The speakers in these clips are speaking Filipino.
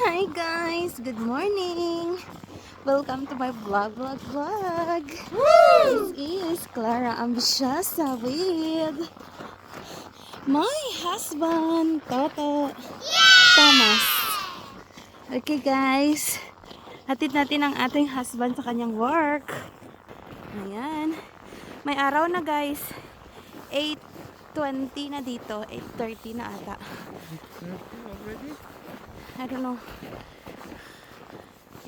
Hi guys! Good morning! Welcome to my vlog. This is Clara Ambisyosa with my husband, Toto Thomas. Okay guys, hatid natin ang ating husband sa kanyang work. Ayan. May araw na guys. 8:20 na dito. 8:30 na ata. 8:30 already? I don't know.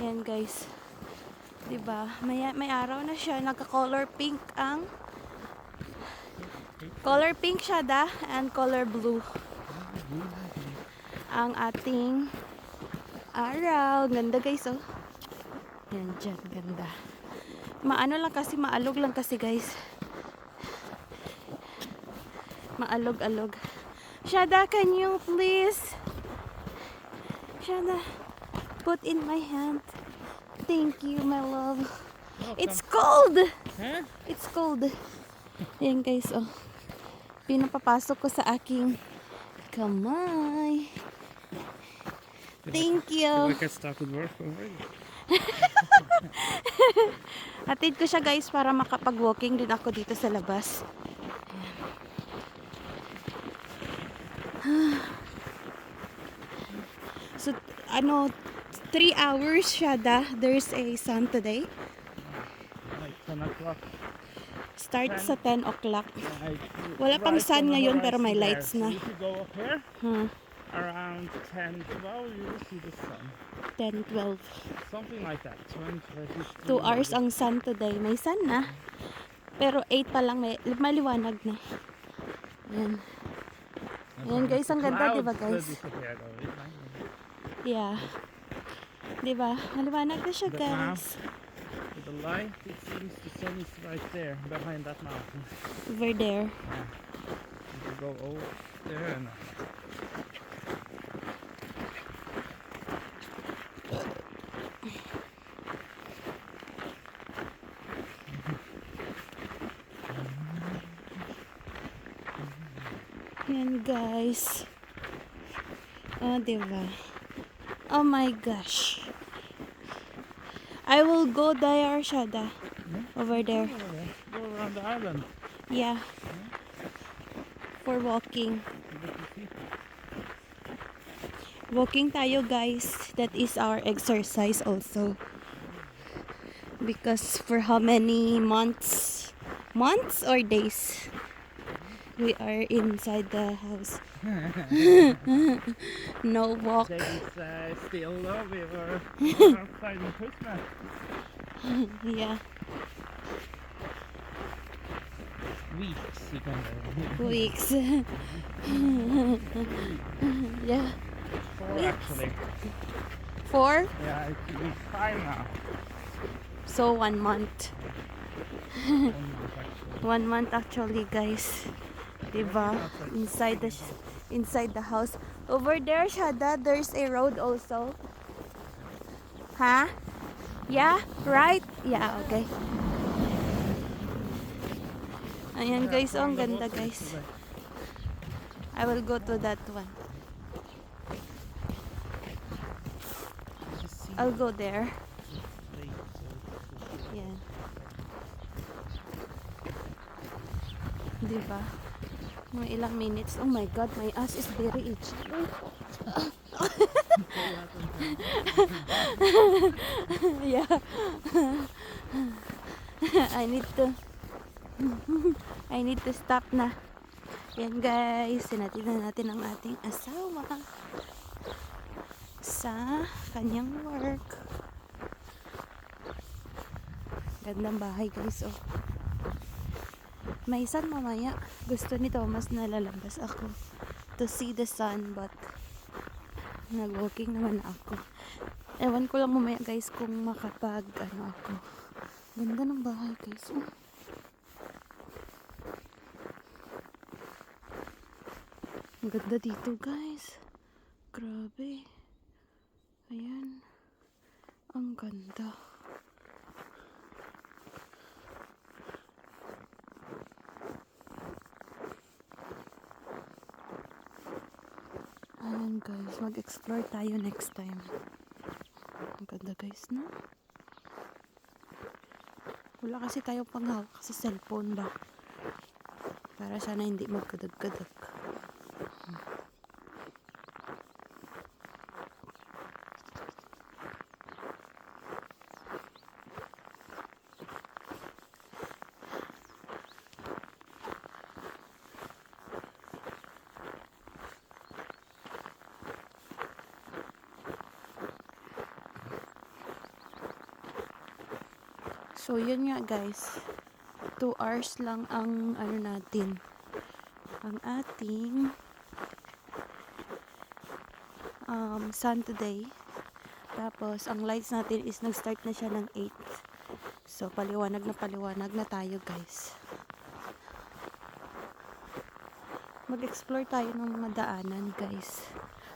Ayan guys. Diba? May araw na siya. Nagka-color pink ang color pink siya da and color blue ang ating araw. Ganda guys oh. Yan dyan. Ganda. Maano lang kasi, maalog lang kasi guys. Maalog-alog. Shada, can you please? Shada, put in my hand. Thank you, my love. It's cold! Huh? It's cold. Ayan guys, oh. Pinapapasok ko sa aking kamay. Thank Feel you. like I started work already. Hatid ko siya guys para makapag-walking din ako dito sa labas. So, 3 hours siya da. There's a sun today. Like 10 o'clock. Start sa 10 o'clock. Like, Wala pang right sun on the ngayon pero may horizon lights there. na. So if you go up here, Hmm. around 10, 12, you will see the sun. 10, 12. Something like that. 20, 15. 2 hours ang sun today. May sun na. Pero 8 pa lang may maliwanag na. Ayan. Ayan guys, ang ganda, di ba guys? Yeah. Di ba? Maliwanag na siya But now, guys. with the light, it seems the sun is right there, behind that mountain. Over there. If you go over there and Ayan guys. Oh, di ba? Oh my gosh. I will go there, Shada. Over there. go around the island. Yeah. For walking. Walking tayo guys. That is our exercise also. Because for how many months? Months or days? We are inside the house. No walk. They still love we were outside in Christmas. Yeah. Weeks, you can Weeks. Yeah. 4 Weeks. actually. 4? Yeah, it's week 5 now. So 1 month. Only week, actually. 1 month actually guys. Diba? Inside the house. Over there, Shada, there's a road also. Huh? Yeah? Right? Yeah, okay. Ayan guys, oh, ang ganda guys. I will go to that one. I'll go there. Yeah. Diba? Mga ilang minutes. Oh my god, my ass is very itchy. Yeah. I need to stop na. Yan guys, sinatid na natin ang ating asawa sa kanyang work. Gandang bahay guys, oh. May sun mamaya. Gusto ni Thomas na lalabas ako to see the sun, but nag-walking naman ako. Ewan ko lang mamaya guys kung makapag ako. Ganda ng bahay guys, oh. Ang ganda dito guys. Grabe. Ayan. Ang ganda. Ayan guys. Tapos mag-explore tayo next time. Ang ganda guys, no? Wala kasi tayong panghawak sa cellphone ba? Para sana hindi magkadag-kadag. So, yun nga guys. 2 hours lang ang ano natin. Ang ating sun today. Tapos, ang lights natin is nag-start na siya ng 8. So, paliwanag na tayo guys. Mag-explore tayo ng mga daanan guys.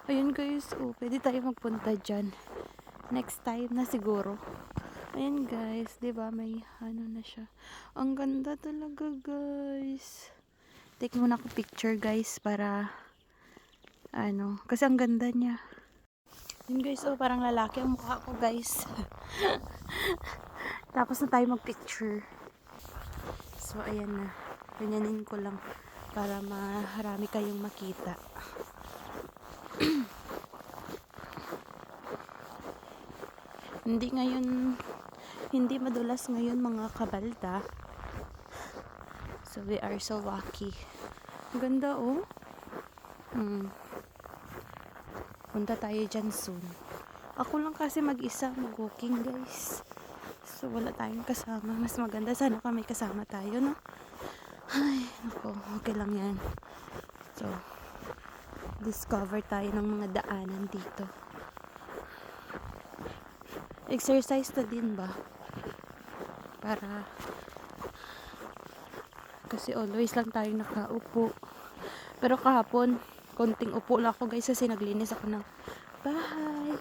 Ayun guys, pwede tayo magpunta dyan. Next time na siguro. Ayan guys, 'di ba may ano na siya. Ang ganda talaga guys. Take muna ako picture guys para ano, kasi ang ganda niya. Yun guys, parang lalaki ang mukha ko guys. Tapos na tayo mag-picture. So ayan na. Ganyanin ko lang para marami kayong makita. Hindi madulas ngayon mga kabalda. So we are so lucky. Ang ganda oh. Punta tayo dyan soon. Ako lang kasi mag-isa mag-walking guys. So wala tayong kasama. Mas maganda sana kung may kasama tayo, no? Ay, nako, okay lang yan. So, discover tayo ng mga daanan dito. Exercise na din ba? Para kasi always lang tayo nakaupo. Pero kahapon, konting upo lang ako guys kasi naglinis ako ng bahay.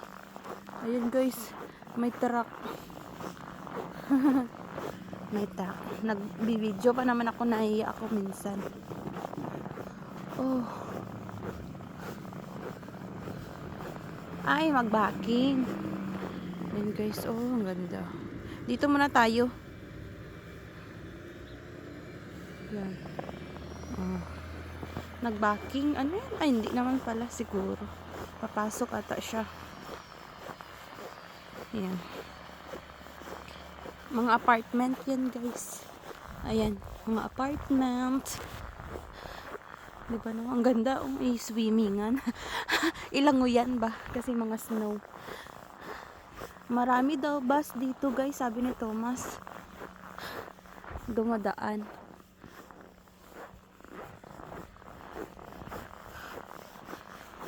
Ayun guys, may truck. May truck. Nag-video pa naman ako, naiiyak ako minsan. Oh. Ay, mag-backing. Ayun guys, ang ganda. Dito muna tayo. Yan. Nag-backing. Ano yan? Ay, hindi naman pala siguro. Papasok ata siya. Ayan. Mga apartment yan guys. Ayan. Mga apartment. Diba no? Ang ganda. Swimmingan. Ilango yan ba? Kasi mga snow. Marami daw bus dito guys. Sabi ni Thomas. Dumadaan.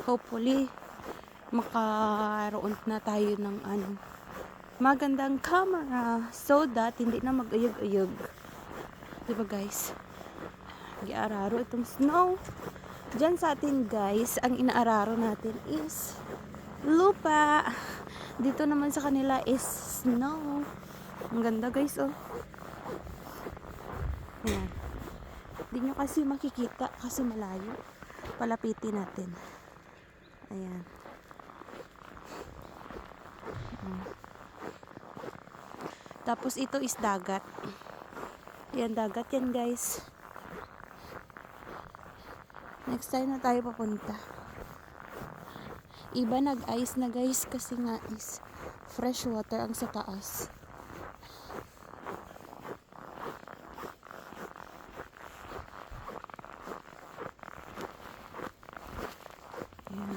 Hopefully makaroon na tayo ng magandang camera so that hindi na mag-uyog-uyog. Diba guys? Giararo itong snow. Diyan sa atin guys, ang inaararo natin is lupa. Dito naman sa kanila is snow. Ang ganda guys, oh. Ayan. Hindi nyo kasi makikita kasi malayo. Palapitin natin. Ayan. Tapos ito is dagat. Yan, dagat yan guys. Next time na tayo papunta. Iba nag-ice na guys kasi nga is fresh water ang sa taas. Ayan.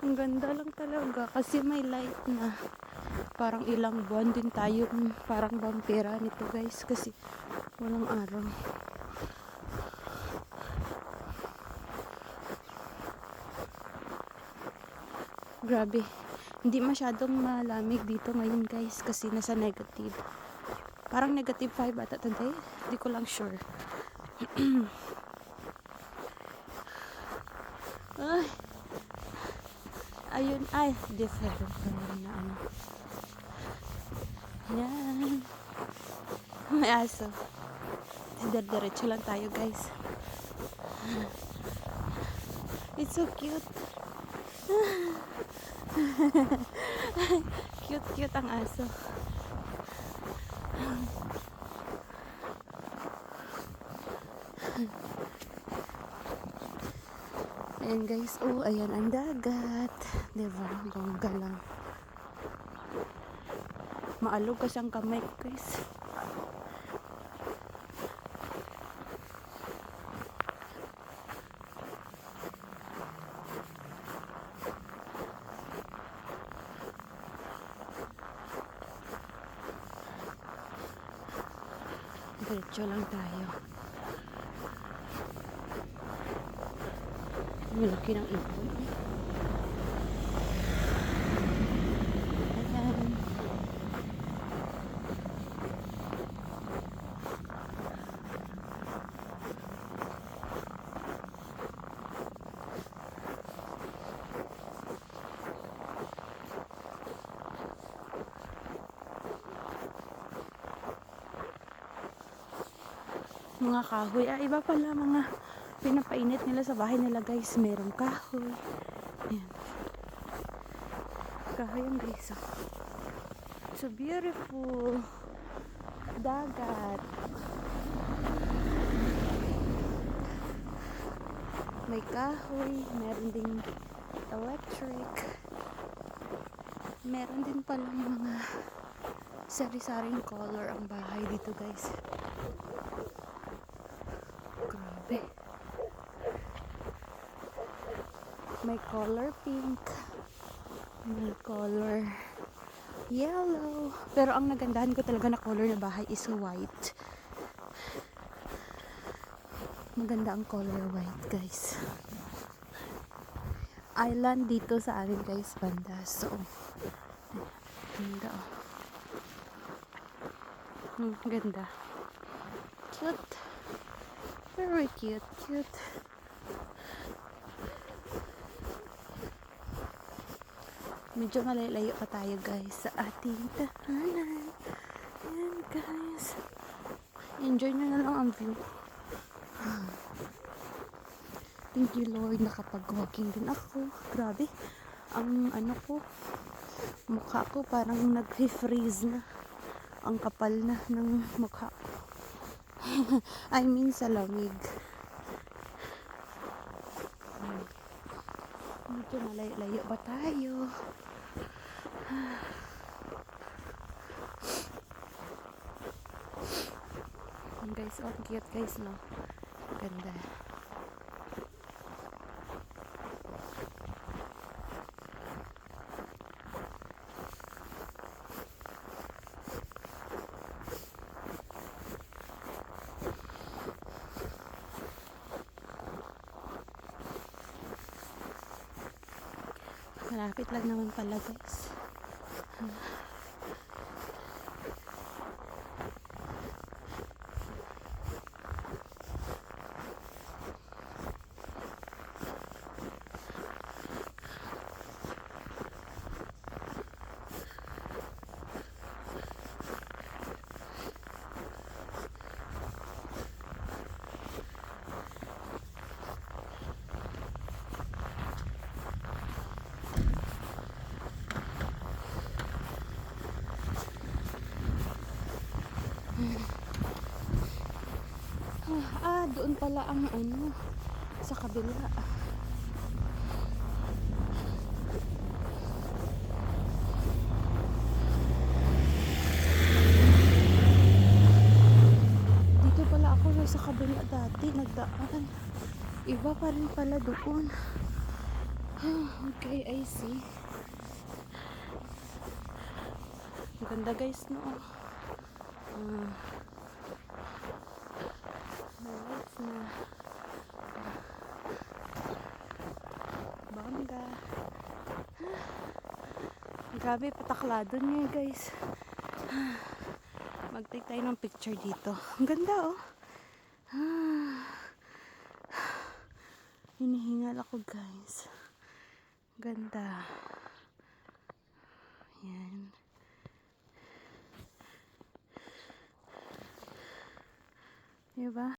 Ang ganda lang talaga kasi may light na. Parang ilang buwan din tayo parang vampira nito guys kasi walang araw. Grabe. Hindi masyadong malamig dito ngayon guys kasi nasa negative. Parang negative 5 ata today. Di ko lang sure. Ay, ayun, ay, different pa rin na ano. Yan. May aso. Diretso lang tayo, guys. It's so cute. Cute ang aso. Ayan guys, oh ayan ang dagat. Diba? Bongga lang. Maalog kasi ang kamay ko guys. Diretso lang tayo. Malaki ng ipon. Ayan. Mga kahoy. Iba pala mga pinapainit nila sa bahay nila guys. Merong kahoy. Ayan. Kahoy yung guys. Oh. So beautiful. Dagat. May kahoy. Meron ding electric. Meron din palang mga sari-saring color ang bahay dito guys. Grabe. May color pink. May color yellow. Pero ang nagandahan ko talaga na color na bahay is white. Maganda ang color white guys. Island dito sa amin guys, banda. So, ganda oh. Ganda. Cute. Very cute. Medyo malayo pa tayo guys sa ating tahanan. Ayan guys. Enjoy nyo na lang ang view. Thank you Lord, nakapag-walking din ako. Grabe. Ang ano ko, mukha ko parang nag-freeze na. Ang kapal na ng mukha ko. I mean sa lamig. Medyo malayo ba tayo? Guys, oh cute guys no. Ganda. Malapit lang naman pala guys. Doon pala ang ano sa kabila. Dito pala ako sa kabila dati nagdaan. Iba pa rin pala doon. Okay, I see. Ganda guys no. Lights na. Bongga. Grabe, pataklado niya guys. Mag-take tayo ng picture dito. Ang ganda oh. Hinihingal ako guys. Ganda. Yan. Diba?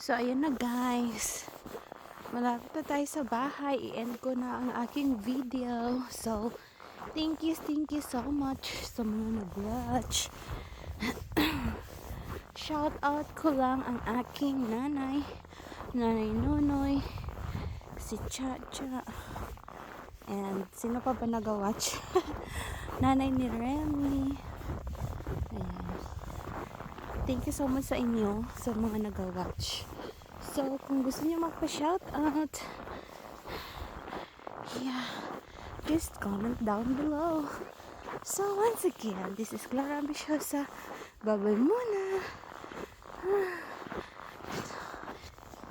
So, ayan na guys. Malapit na tayo sa bahay. I-end ko na ang aking video. So, thank you so much sa mga nag-watch. Shout out ko lang ang aking nanay. Nanay Nonoy. Si Chacha. And, sino pa ba nag-watch? Nanay ni Remy. Ayan. Thank you so much sa inyo, sa mga nag-watch. So, kung gusto niyo magpa-shoutout, yeah, just comment down below. So, once again, this is Clara Ambiciosa. Bye-bye muna.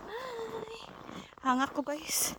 Bye. Hanga ko, guys.